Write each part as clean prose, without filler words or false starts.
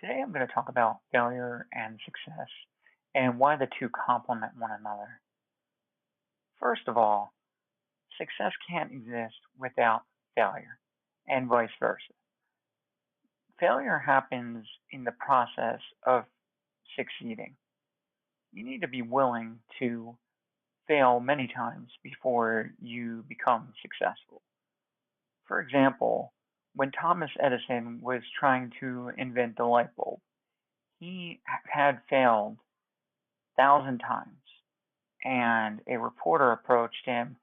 Today I'm going to talk about failure and success and why the two complement one another. First of all, success can't exist without failure, and vice versa. Failure happens in the process of succeeding. You need to be willing to fail many times before you become successful. For example, when Thomas Edison was trying to invent the light bulb, he had failed 1,000 times. And a reporter approached him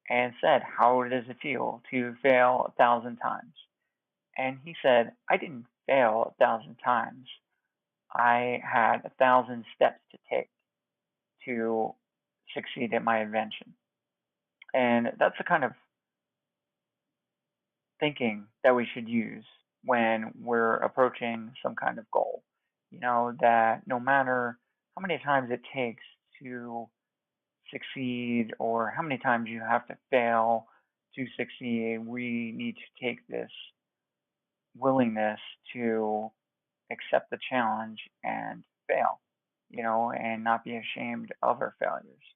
and said, "How does it feel to fail 1,000 times?" And he said, "I didn't fail 1,000 times. I had 1,000 steps to take to succeed at my invention." And that's the kind of thinking that we should use when we're approaching some kind of goal. That no matter how many times it takes to succeed or how many times you have to fail to succeed, we need to take this willingness to accept the challenge and fail, and not be ashamed of our failures.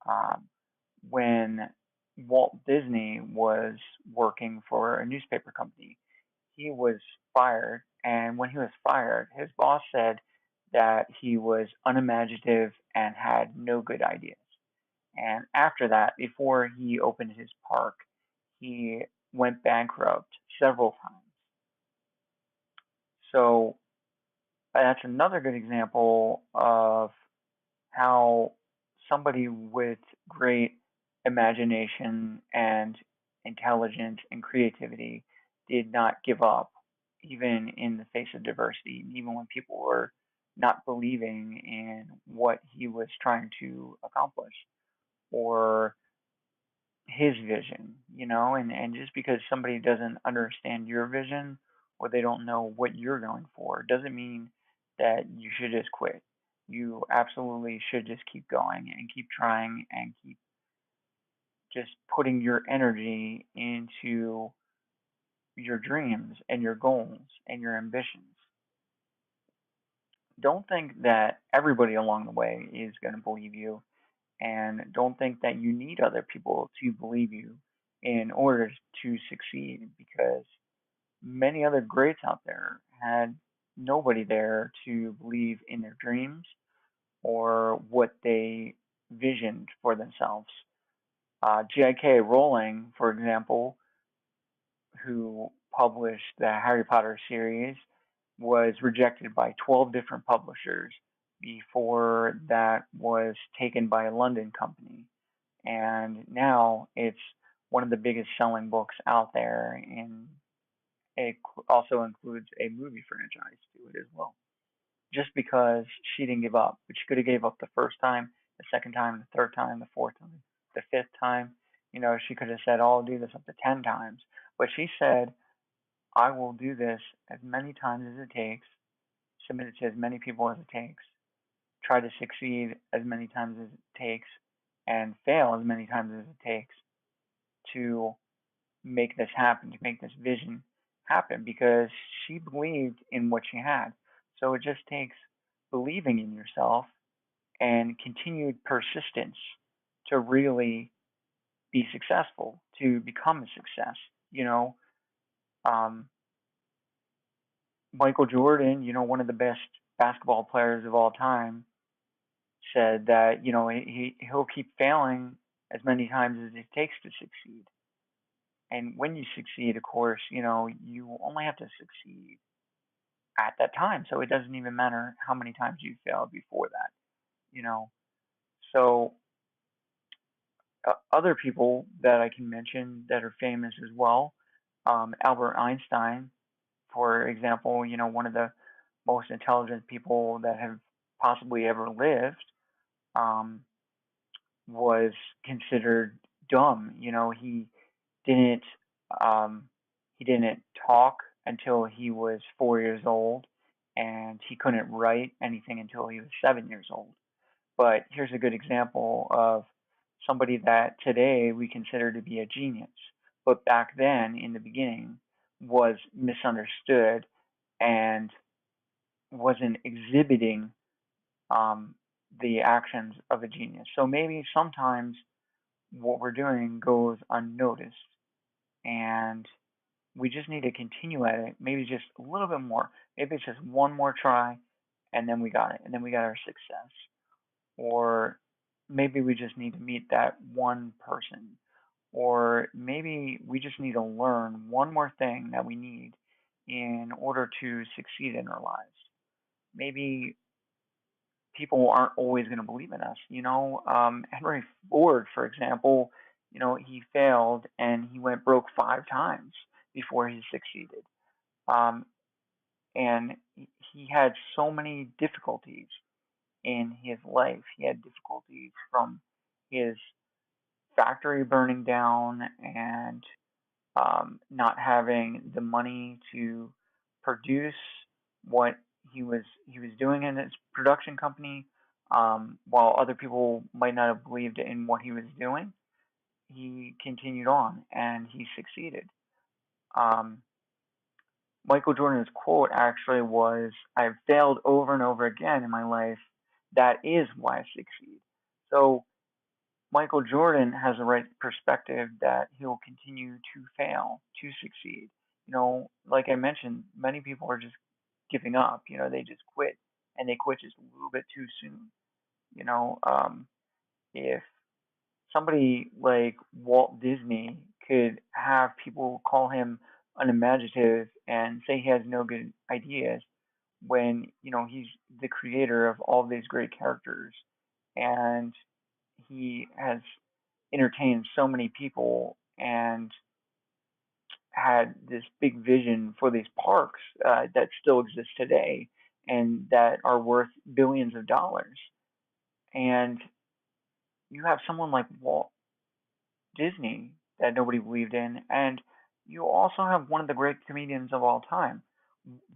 Um, when Walt Disney was working for a newspaper company, he was fired. And when he was fired, his boss said that he was unimaginative and had no good ideas. And after that, before he opened his park, he went bankrupt several times. So that's another good example of how somebody with great imagination and intelligence and creativity did not give up, even in the face of diversity, even when people were not believing in what he was trying to accomplish or his vision, and just because somebody doesn't understand your vision or they don't know what you're going for doesn't mean that you should just quit. You absolutely should just keep going and keep trying and keep just putting your energy into your dreams and your goals and your ambitions. Don't think that everybody along the way is going to believe you, and don't think that you need other people to believe you in order to succeed, because many other greats out there had nobody there to believe in their dreams or what they visioned for themselves. J.K. Rowling, for example, who published the Harry Potter series, was rejected by 12 different publishers before that was taken by a London company. And now it's one of the biggest selling books out there, and it also includes a movie franchise to it as well. Just because she didn't give up, but she could have gave up the first time, the second time, the third time, the fourth time, the fifth time. She could have said, "Oh, I'll do this up to 10 times." But she said, "I will do this as many times as it takes, submit it to as many people as it takes, try to succeed as many times as it takes, and fail as many times as it takes to make this happen, to make this vision happen," because she believed in what she had. So it just takes believing in yourself and continued persistence to really be successful, to become a success. Um, Michael Jordan, one of the best basketball players of all time, said that he'll keep failing as many times as it takes to succeed. And when you succeed, of course, you only have to succeed at that time. So it doesn't even matter how many times you failed before that, you know. So other people that I can mention that are famous as well, Albert Einstein, for example, one of the most intelligent people that have possibly ever lived, um, was considered dumb. Didn't um, he didn't talk until he was 4 years old, and he couldn't write anything until he was 7 years old. But here's a good example of somebody that today we consider to be a genius, but back then in the beginning was misunderstood and wasn't exhibiting um, the actions of a genius. So maybe sometimes what we're doing goes unnoticed, and we just need to continue at it, maybe just a little bit more. Maybe it's just one more try, and then we got it, and then we got our success. Or maybe we just need to meet that one person, or maybe we just need to learn one more thing that we need in order to succeed in our lives. Maybe people aren't always going to believe in us. Henry Ford, for example, he failed and he went broke 5 times before he succeeded. Um, and he had so many difficulties in his life. He had difficulties from his factory burning down and not having the money to produce what he was doing in his production company, while other people might not have believed in what he was doing. He continued on and he succeeded. Um, Michael Jordan's quote actually was, "I've failed over and over again in my life. That is why I succeed." So Michael Jordan has the right perspective that he'll continue to fail to succeed. Like I mentioned, many people are just giving up. They just quit, and they quit just a little bit too soon. You know, um, if somebody like Walt Disney could have people call him unimaginative and say he has no good ideas when he's the creator of all these great characters, and he has entertained so many people and had this big vision for these parks that still exist today and that are worth billions of dollars. And you have someone like Walt Disney that nobody believed in, and you also have one of the great comedians of all time.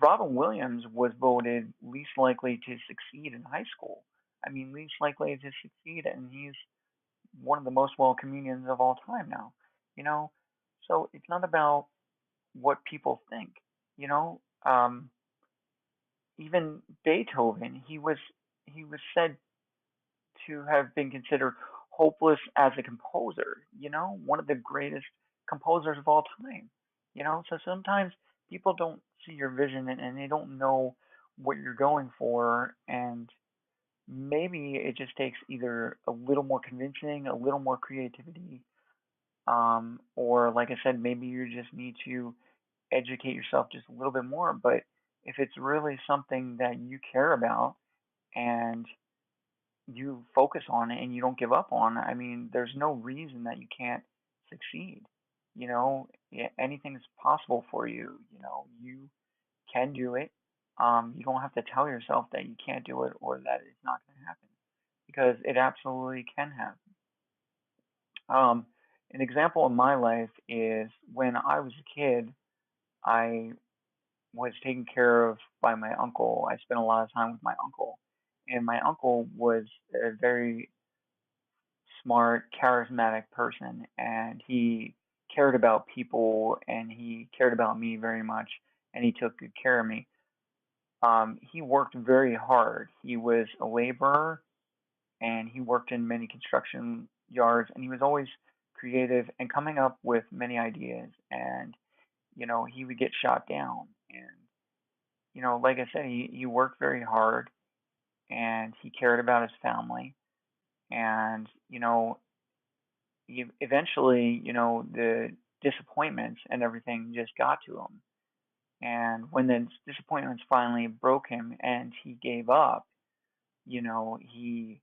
Robin Williams was voted least likely to succeed in high school. I mean, least likely to succeed, and he's one of the most well comedians of all time now. You know, so it's not about what people think. You know, even Beethoven, he was said to have been considered hopeless as a composer. One of the greatest composers of all time. So sometimes people don't see your vision and they don't know what you're going for, and maybe it just takes either a little more convincing, a little more creativity, or like I said, maybe you just need to educate yourself just a little bit more. But if it's really something that you care about and you focus on it and you don't give up on, I mean, there's no reason that you can't succeed. Anything's possible for you. You can do it. You don't have to tell yourself that you can't do it or that it's not going to happen, because it absolutely can happen. Um, an example in my life is when I was a kid, I was taken care of by my uncle. I spent a lot of time with my uncle, and my uncle was a very smart, charismatic person, and he cared about people, and he cared about me very much, and he took good care of me. He worked very hard. He was a laborer, and he worked in many construction yards, and he was always creative and coming up with many ideas. And he would get shot down, and like I said, he worked very hard, and he cared about his family, and eventually, the disappointments and everything just got to him. And when the disappointments finally broke him and he gave up, he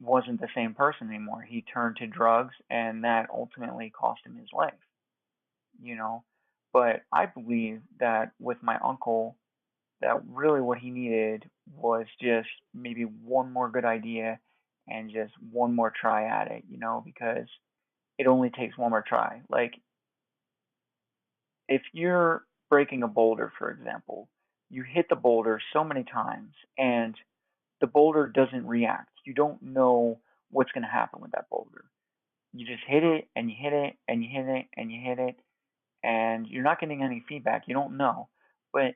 wasn't the same person anymore. He turned to drugs, and that ultimately cost him his life, you know. But I believe that with my uncle, that really what he needed was just maybe one more good idea and just one more try at it, because it only takes one more try. Like, if you're breaking a boulder, for example, you hit the boulder so many times and the boulder doesn't react. You don't know what's going to happen with that boulder. You just hit it and you hit it and you hit it and you hit it, and you're not getting any feedback. You don't know. But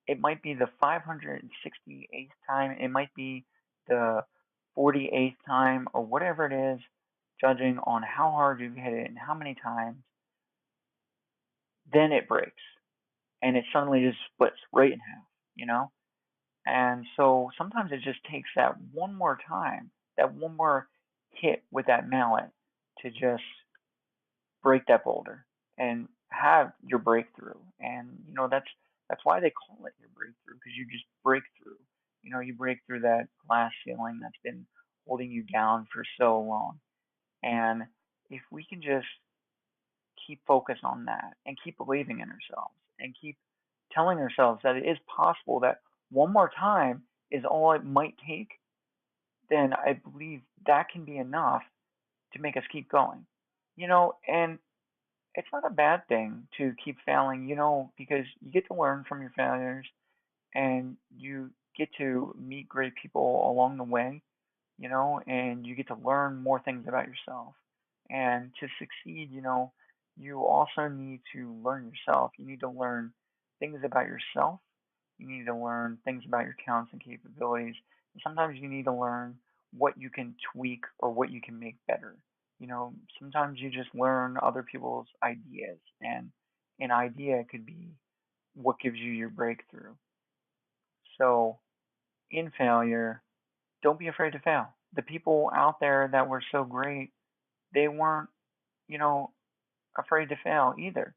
It might be the 568th time, it might be the 48th time, or whatever it is, judging on how hard you've hit it and how many times, then it breaks and it suddenly just splits right in half, you know? And so sometimes it just takes that one more time, that one more hit with that mallet to just break that boulder and have your breakthrough. And that's why they call it your breakthrough, because you just break through. You break through that glass ceiling that's been holding you down for so long. And if we can just keep focused on that and keep believing in ourselves and keep telling ourselves that it is possible, that one more time is all it might take, then I believe that can be enough to make us keep going. And it's not a bad thing to keep failing, because you get to learn from your failures and you get to meet great people along the way, and you get to learn more things about yourself. And to succeed, you also need to learn yourself. You need to learn things about yourself. You need to learn things about your talents and capabilities. And sometimes you need to learn what you can tweak or what you can make better. Sometimes you just learn other people's ideas, and an idea could be what gives you your breakthrough. So, in failure, don't be afraid to fail. The people out there that were so great, they weren't, you know, afraid to fail either.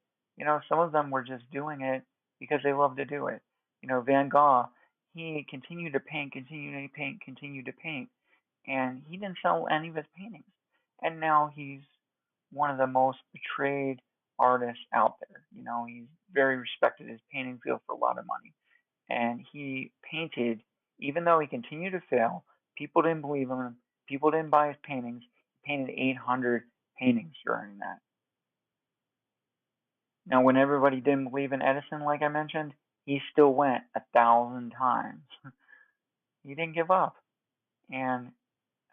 Some of them were just doing it because they love to do it. Van Gogh, he continued to paint, continued to paint, continued to paint, and he didn't sell any of his paintings. And now he's one of the most betrayed artists out there. He's very respected. His paintings go for a lot of money. And he painted, even though he continued to fail, people didn't believe in him, people didn't buy his paintings. He painted 800 paintings during that. Now, when everybody didn't believe in Edison, like I mentioned, he still went 1,000 times. He didn't give up. And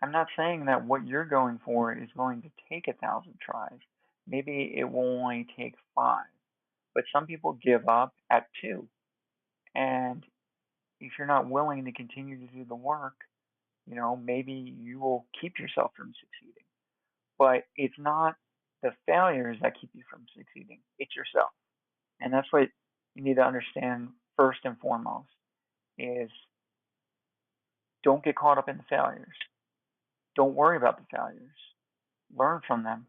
I'm not saying that what you're going for is going to take 1,000 tries. Maybe it will only take 5. But some people give up at 2. And if you're not willing to continue to do the work, maybe you will keep yourself from succeeding. But it's not the failures that keep you from succeeding, it's yourself. And that's what you need to understand first and foremost is don't get caught up in the failures. Don't worry about the failures. Learn from them,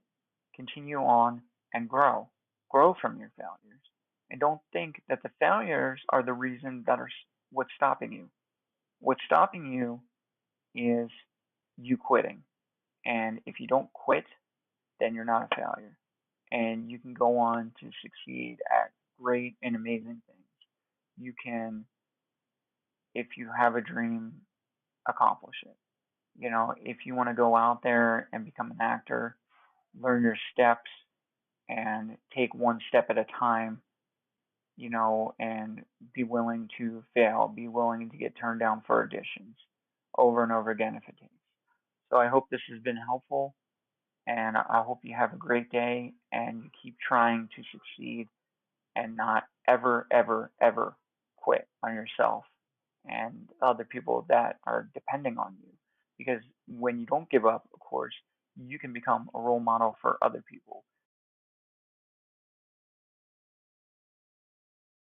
continue on, and grow. Grow from your failures. And don't think that the failures are the reason that are what's stopping you. What's stopping you is you quitting. And if you don't quit, then you're not a failure. And you can go on to succeed at great and amazing things. You can, if you have a dream, accomplish it. If you want to go out there and become an actor, learn your steps and take one step at a time, and be willing to fail, be willing to get turned down for auditions over and over again if it takes. So I hope this has been helpful, and I hope you have a great day and you keep trying to succeed and not ever, ever, ever quit on yourself and other people that are depending on you. Because when you don't give up, of course, you can become a role model for other people.